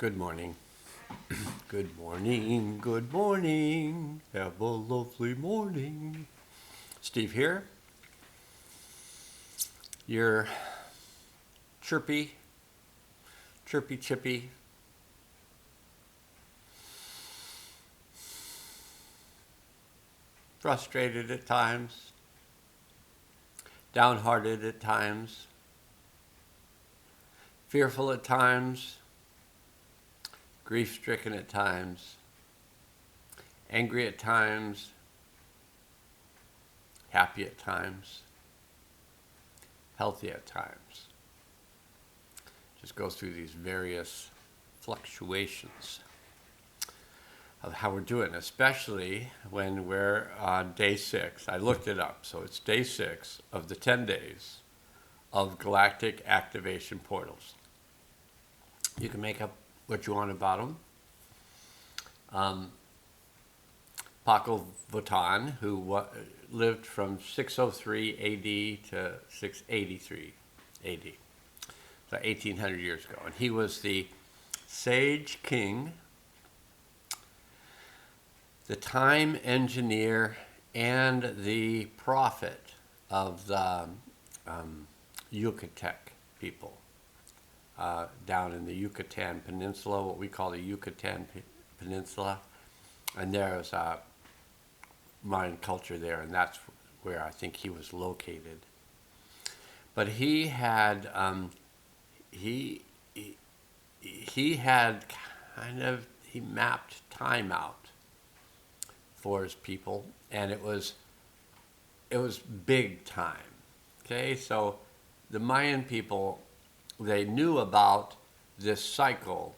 Good morning. Good morning. Good morning. Have a lovely morning. Steve here. You're chirpy, chirpy, chippy. Frustrated at times, downhearted at times, fearful at times, grief-stricken at times, angry at times, happy at times, healthy at times. Just go through these various fluctuations of how we're doing, especially when we're on day 6. I looked it up, so it's day 6 of the 10 days of galactic activation portals. You can make up what you want about them. Paco Votan, who lived from 603 AD to 683 AD, so 1800 years ago, and he was the sage king, the time engineer, and the prophet of the Yucatec people down in the Yucatan Peninsula, what we call the Yucatan Peninsula. And there's Mayan culture there, and that's where I think he was located. But he had he mapped time out for his people, and it was big time. Okay, so the Mayan people, they knew about this cycle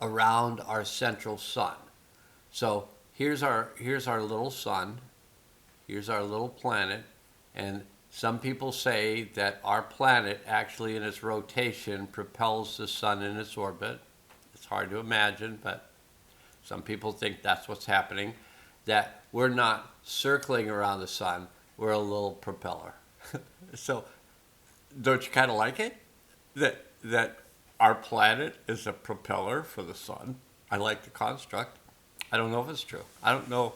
around our central sun. So here's our little sun, here's our little planet, and some people say that our planet actually in its rotation propels the sun in its orbit. It's hard to imagine, but some people think that's what's happening, that we're not circling around the sun, we're a little propeller. So don't you kind of like it? That our planet is a propeller for the sun. I like the construct. I don't know if it's true. I don't know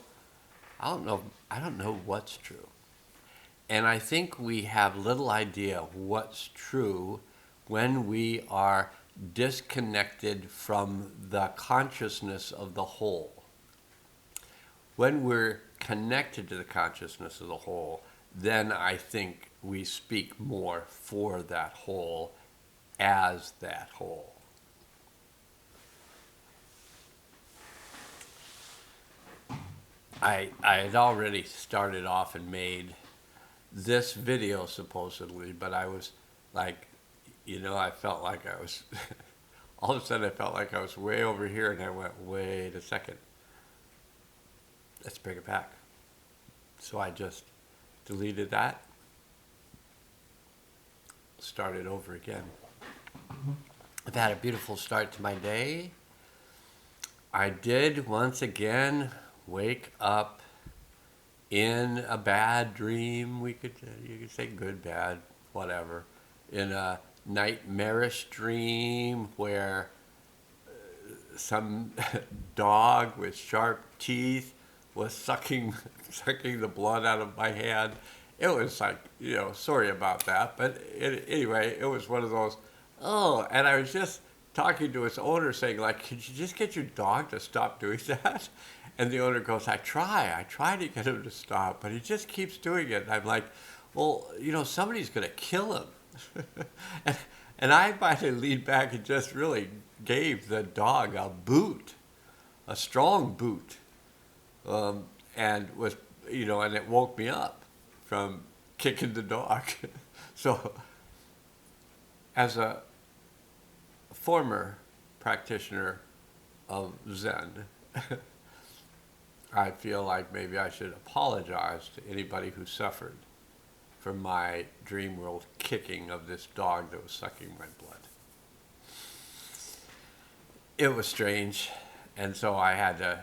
what's true. And I think we have little idea what's true when we are disconnected from the consciousness of the whole. When we're connected to the consciousness of the whole, then I think we speak more for that whole as that whole. I had already started off and made this video supposedly, but I was like, I felt like I was, all of a sudden I felt like I was way over here, and I went, wait a second, let's bring it back. So I just deleted that, started over again. I've had a beautiful start to my day. I did once again wake up in a bad dream. You could say good, bad, whatever. In a nightmarish dream where some dog with sharp teeth was sucking the blood out of my hand. It was like, sorry about that, but anyway, it was one of those. Oh, and I was just talking to its owner saying, like, could you just get your dog to stop doing that? And the owner goes, I try to get him to stop, but he just keeps doing it. And I'm like, well, somebody's going to kill him. and I finally leaned back and just really gave the dog a boot, a strong boot. And was, and it woke me up from kicking the dog. So as a former practitioner of Zen, I feel like maybe I should apologize to anybody who suffered from my dream world kicking of this dog that was sucking my blood. It was strange, and so I had to,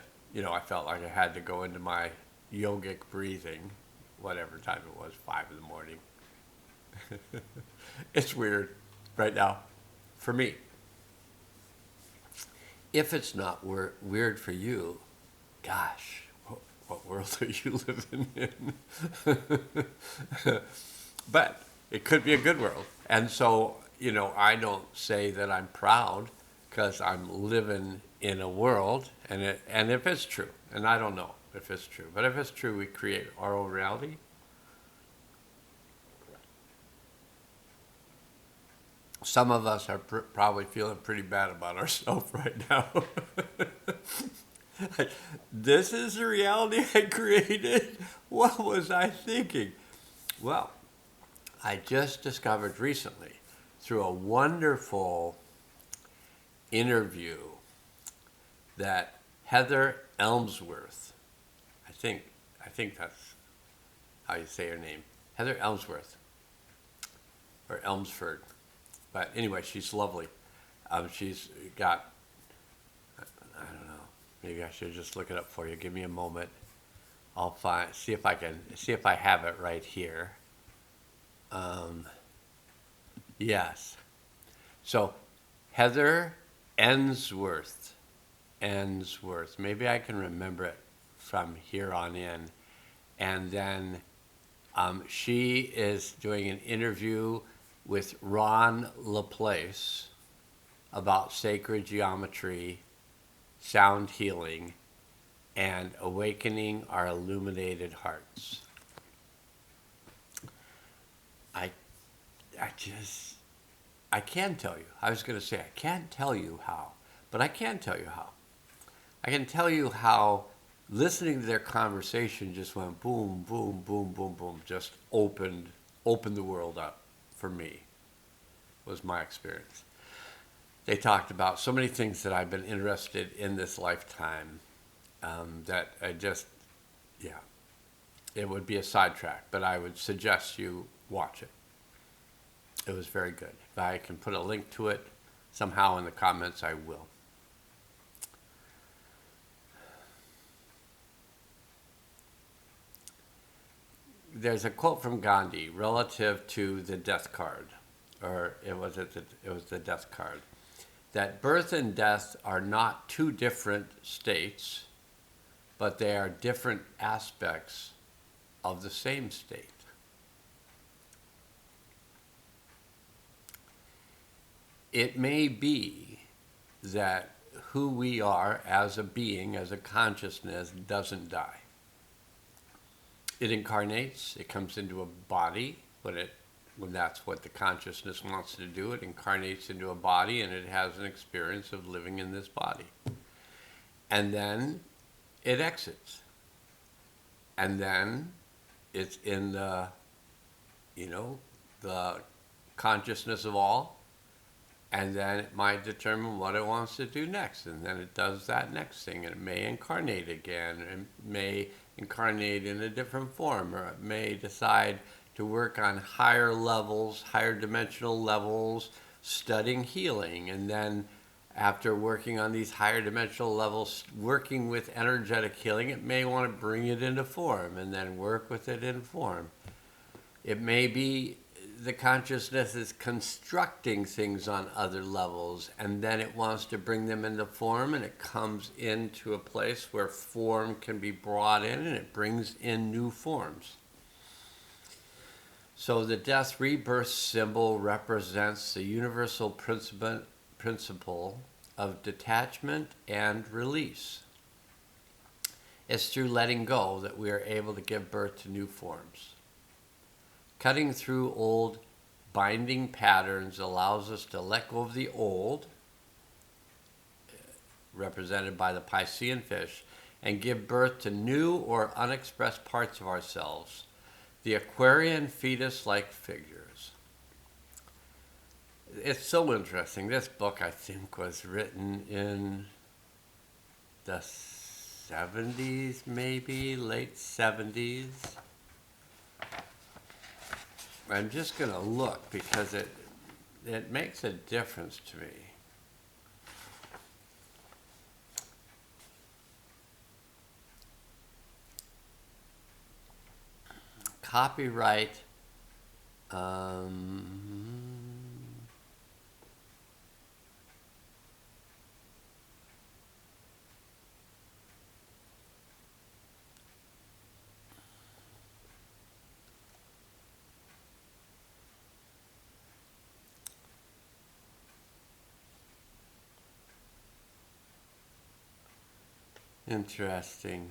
I felt like I had to go into my yogic breathing, whatever time it was, 5 in the morning. It's weird right now, for me. if it's not weird for you, gosh, what world are you living in? But it could be a good world. And so, I don't say that I'm proud because I'm living in a world, and if it's true, and I don't know if it's true, but if it's true, we create our own reality. Some of us are probably feeling pretty bad about ourselves right now. This is the reality I created? What was I thinking? Well, I just discovered recently through a wonderful interview that Heather Elmsworth, I think that's how you say her name, Heather Elmsworth, or Elmsford. But anyway, she's lovely. She's got, I don't know, maybe I should just look it up for you. Give me a moment. I'll see if I have it right here. Yes. So Heather Ensworth. Maybe I can remember it from here on in. And then she is doing an interview with Ron LaPlace about sacred geometry, sound healing, and awakening our illuminated hearts. I can tell you. I was going to say I can't tell you how, but I can tell you how. I can tell you how listening to their conversation just went boom, boom, boom, boom, boom, just opened the world up for me, was my experience. They talked about so many things that I've been interested in this lifetime that it would be a sidetrack, but I would suggest you watch it. It was very good. If I can put a link to it somehow in the comments, I will. There's a quote from Gandhi relative to the death card, or it was the death card, that birth and death are not two different states, but they are different aspects of the same state. It may be that who we are as a being, as a consciousness, doesn't die. It incarnates, it comes into a body when that's what the consciousness wants to do. It incarnates into a body and it has an experience of living in this body. And then it exits. And then it's in the consciousness of all. And then it might determine what it wants to do next. And then it does that next thing. And it may incarnate again. It may incarnate in a different form. Or it may decide to work on higher levels, higher dimensional levels, studying healing. And then after working on these higher dimensional levels, working with energetic healing, it may want to bring it into form and then work with it in form. It may be the consciousness is constructing things on other levels, and then it wants to bring them into form, and it comes into a place where form can be brought in, and it brings in new forms. So the death rebirth symbol represents the universal principle of detachment and release. It's through letting go that we are able to give birth to new forms. Cutting through old binding patterns allows us to let go of the old, represented by the Piscean fish, and give birth to new or unexpressed parts of ourselves, the Aquarian fetus-like figures. It's so interesting. This book, I think, was written in the 70s, maybe, late 70s. I'm just going to look because it makes a difference to me. Copyright. Interesting.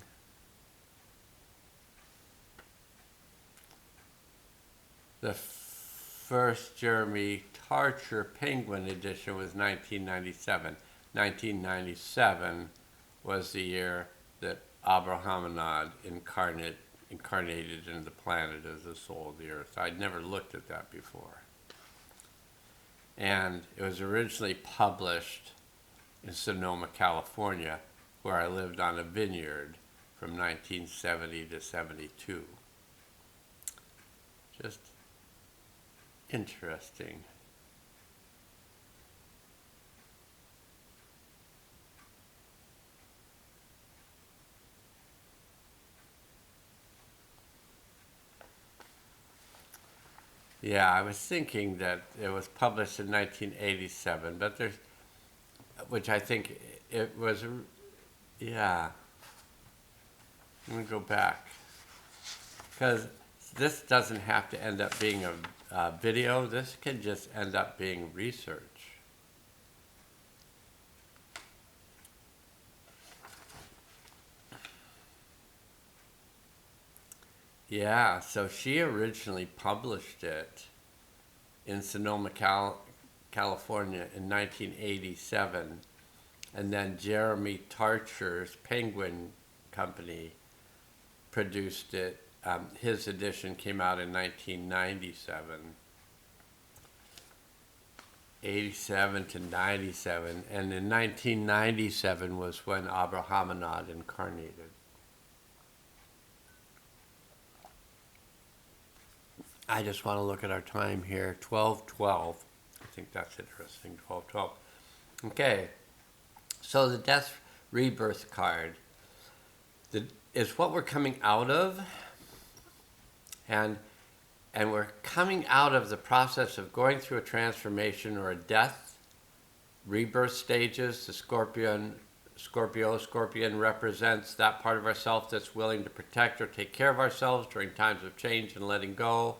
The first Jeremy Tarcher Penguin edition was 1997. 1997 was the year that Abrahamanad incarnated into the planet as the soul of the earth. I'd never looked at that before. And it was originally published in Sonoma, California, where I lived on a vineyard from 1970 to 72. Just interesting. Yeah, I was thinking that it was published in 1987, but there's, which I think it was, yeah. Let me go back. Because this doesn't have to end up being a video, this can just end up being research. Yeah, so she originally published it in Sonoma, California in 1987, and then Jeremy Tarcher's Penguin Company produced it. His edition came out in 1997. 87 to 97, and in 1997 was when Abrahamanad incarnated. I just want to look at our time here, 12:12. I think that's interesting, 12:12. Okay, so the death rebirth card is what we're coming out of, and we're coming out of the process of going through a transformation or a death, rebirth stages. The Scorpion represents that part of ourself that's willing to protect or take care of ourselves during times of change and letting go.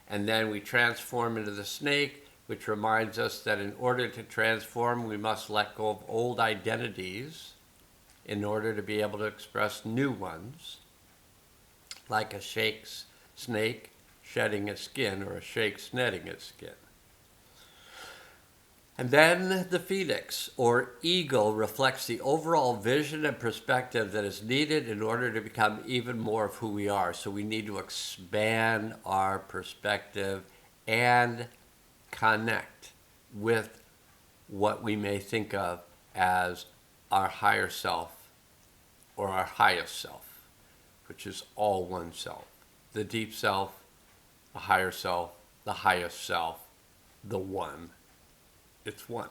And then we transform into the snake, which reminds us that in order to transform, we must let go of old identities in order to be able to express new ones, like a snake shedding its skin or a snake shedding its skin. And then the phoenix, or eagle, reflects the overall vision and perspective that is needed in order to become even more of who we are. So we need to expand our perspective and connect with what we may think of as our higher self or our highest self, which is all one self. The deep self, the higher self, the highest self, the one. It's one.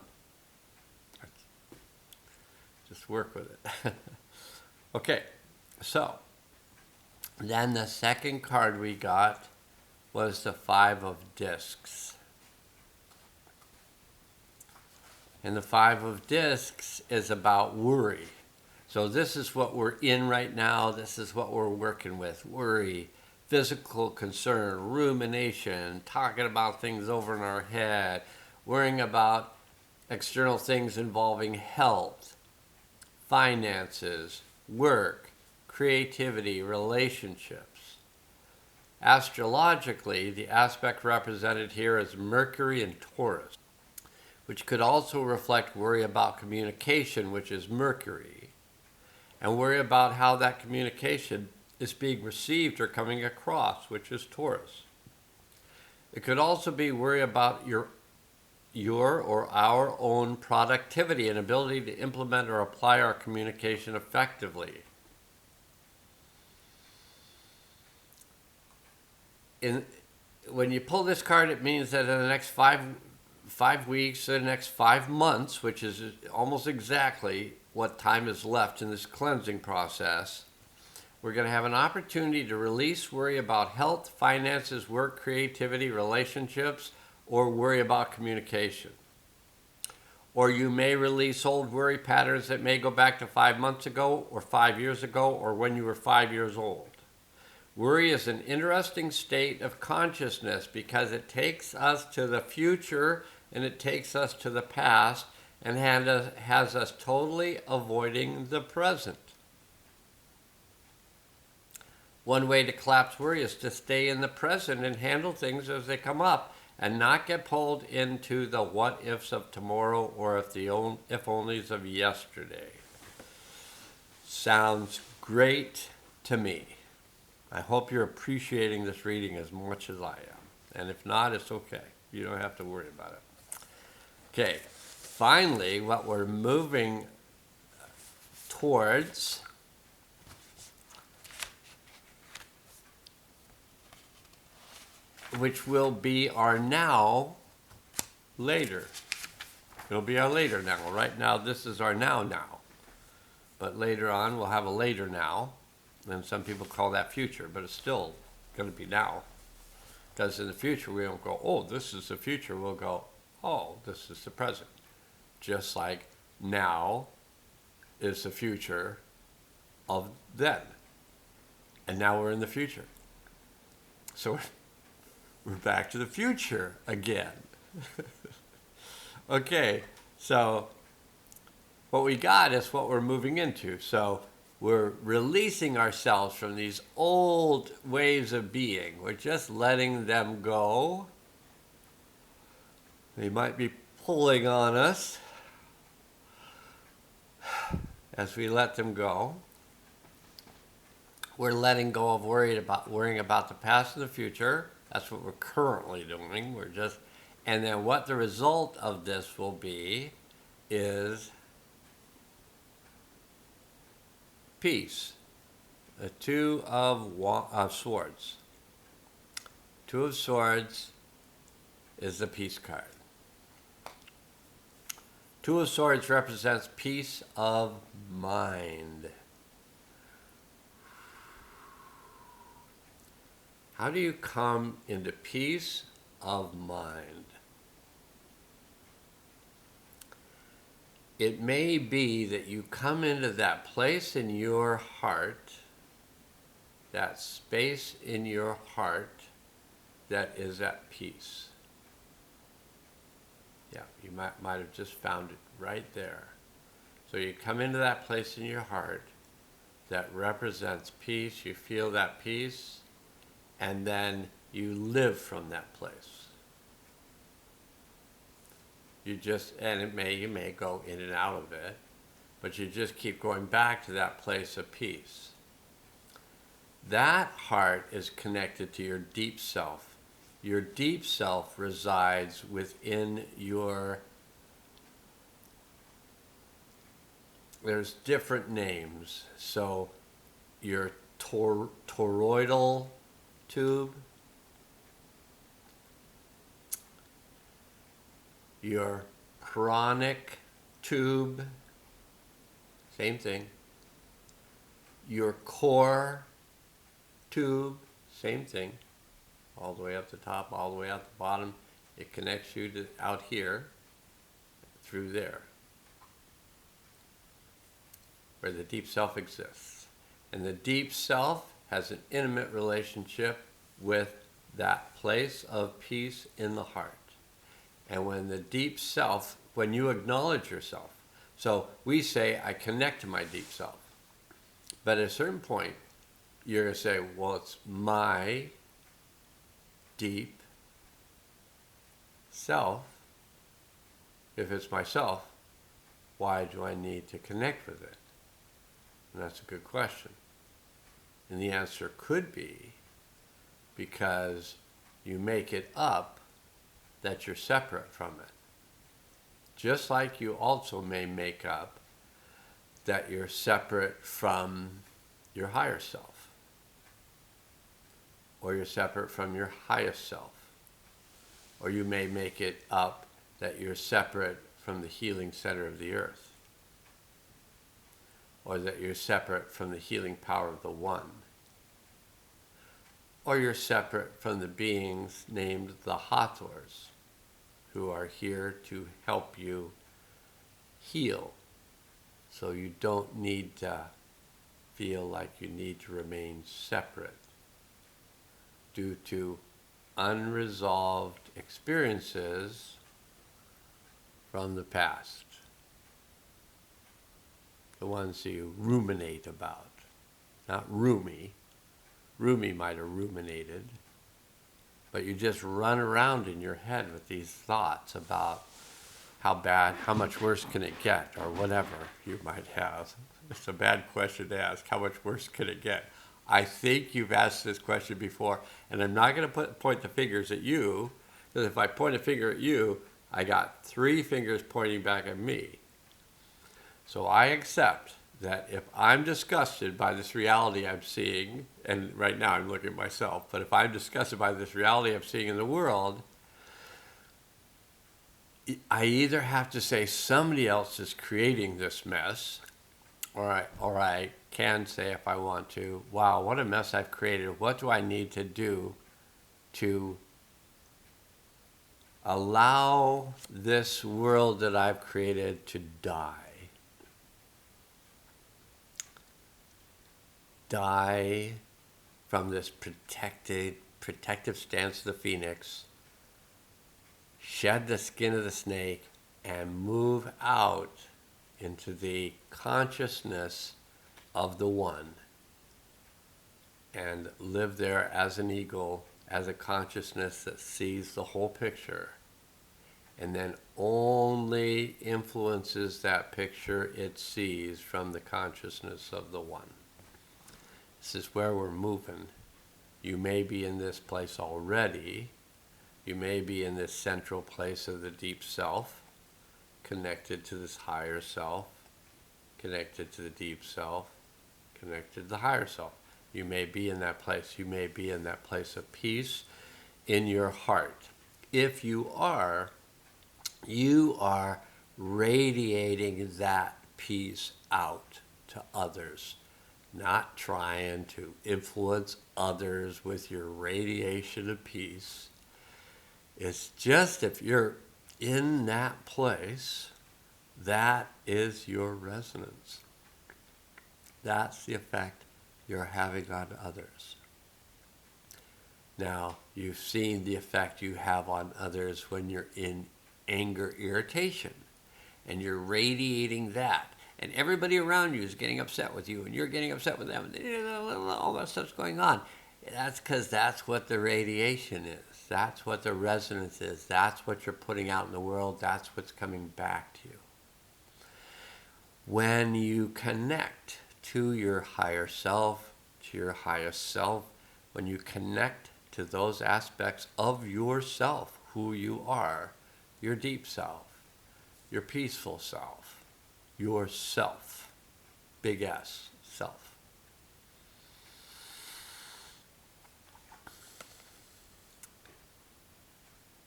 Just work with it. Okay, so then the second card we got was the Five of Discs. And the Five of Discs is about worry. So this is what we're in right now. This is what we're working with. Worry, physical concern, rumination, talking about things over in our head, worrying about external things involving health, finances, work, creativity, relationships. Astrologically, the aspect represented here is Mercury and Taurus, which could also reflect worry about communication, which is Mercury, and worry about how that communication is being received or coming across, which is Taurus. It could also be worry about your or our own productivity and ability to implement or apply our communication effectively. When you pull this card, it means that in the next five weeks, the next 5 months, which is almost exactly what time is left in this cleansing process, we're going to have an opportunity to release worry about health, finances, work, creativity, relationships, or worry about communication. Or you may release old worry patterns that may go back to 5 months ago, or 5 years ago, or when you were 5 years old. Worry is an interesting state of consciousness because it takes us to the future and it takes us to the past and has us totally avoiding the present. One way to collapse worry is to stay in the present and handle things as they come up and not get pulled into the what ifs of tomorrow or if onlys of yesterday. Sounds great to me. I hope you're appreciating this reading as much as I am. And if not, it's okay. You don't have to worry about it. Okay, finally, what we're moving towards which will be our now later. It'll be our later now. Right now, this is our now. But later on, we'll have a later now. And some people call that future, but it's still going to be now. Because in the future, we don't go, oh, this is the future. We'll go, oh, this is the present. Just like now is the future of then. And now we're in the future. So we're back to the future again. Okay, so what we got is what we're moving into. So we're releasing ourselves from these old ways of being. We're just letting them go. They might be pulling on us as we let them go. We're letting go of worrying about the past and the future. That's what we're currently doing. And then what the result of this will be is peace. The Two of Swords. Two of Swords is the peace card. Two of Swords represents peace of mind. How do you come into peace of mind? It may be that you come into that place in your heart, that space in your heart that is at peace. Yeah, you might have just found it right there. So you come into that place in your heart that represents peace, you feel that peace, and then you live from that place. You may go in and out of it, but you just keep going back to that place of peace. That heart is connected to your deep self. Your deep self resides within there's different names. So your toroidal tube, your chronic tube, same thing. Your core tube, same thing. All the way up the top, all the way out the bottom. It connects you to out here, through there, where the deep self exists. And the deep self has an intimate relationship with that place of peace in the heart. And when the deep self, when you acknowledge yourself, so we say, I connect to my deep self. But at a certain point, you're going to say, well, it's my deep self. If it's myself, why do I need to connect with it? And that's a good question. And the answer could be because you make it up that you're separate from it. Just like you also may make up that you're separate from your higher self, or you're separate from your highest self, or you may make it up that you're separate from the healing center of the earth, or that you're separate from the healing power of the One, or you're separate from the beings named the Hathors, who are here to help you heal, so you don't need to feel like you need to remain separate due to unresolved experiences from the past, the ones you ruminate about, not roomy, Rumi might have ruminated, but you just run around in your head with these thoughts about how bad, how much worse can it get, or whatever you might have. It's a bad question to ask. How much worse can it get? I think you've asked this question before, and I'm not going to point the fingers at you, because if I point a finger at you, I got 3 fingers pointing back at me. So I accept that if I'm disgusted by this reality I'm seeing, and right now I'm looking at myself, but if I'm disgusted by this reality I'm seeing in the world, I either have to say somebody else is creating this mess, or I can say, if I want to, wow, what a mess I've created. What do I need to do to allow this world that I've created to die? Die from this protective stance of the phoenix, shed the skin of the snake, and move out into the consciousness of the one, and live there as an eagle, as a consciousness that sees the whole picture, and then only influences that picture it sees from the consciousness of the one. This is where we're moving. You may be in this place already. You may be in this central place of the deep self, connected to this higher self, connected to the deep self, connected to the higher self. You may be in that place. You may be in that place of peace in your heart. If you are radiating that peace out to others, not trying to influence others with your radiation of peace. It's just, if you're in that place, that is your resonance. That's the effect you're having on others. Now, you've seen the effect you have on others when you're in anger, irritation, and you're radiating that. And everybody around you is getting upset with you, and you're getting upset with them. All that stuff's going on. That's because that's what the radiation is. That's what the resonance is. That's what you're putting out in the world. That's what's coming back to you. When you connect to your higher self, when you connect to those aspects of yourself, who you are, your deep self, your peaceful self, yourself, big S, self.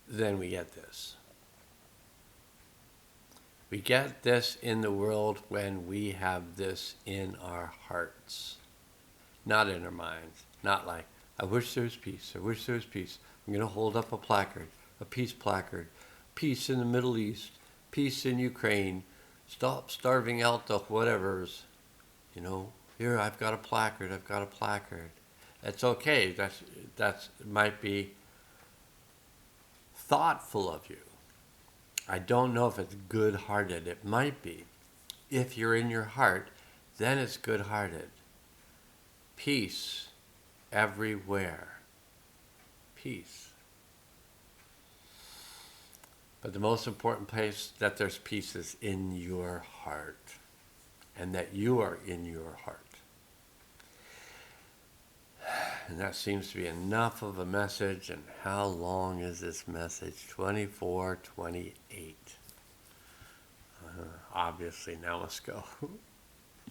Then we get this. We get this in the world when we have this in our hearts, not in our minds. Not like, I wish there was peace, I wish there was peace. I'm going to hold up a placard, a peace placard, peace in the Middle East, peace in Ukraine, stop starving out the whatevers. Here, I've got a placard, That's okay. That's might be thoughtful of you. I don't know if it's good-hearted. It might be. If you're in your heart, then it's good-hearted. Peace everywhere. Peace. But the most important place that there's peace is in your heart, and that you are in your heart. And that seems to be enough of a message. And how long is this message? 24:28. Obviously, now let's go.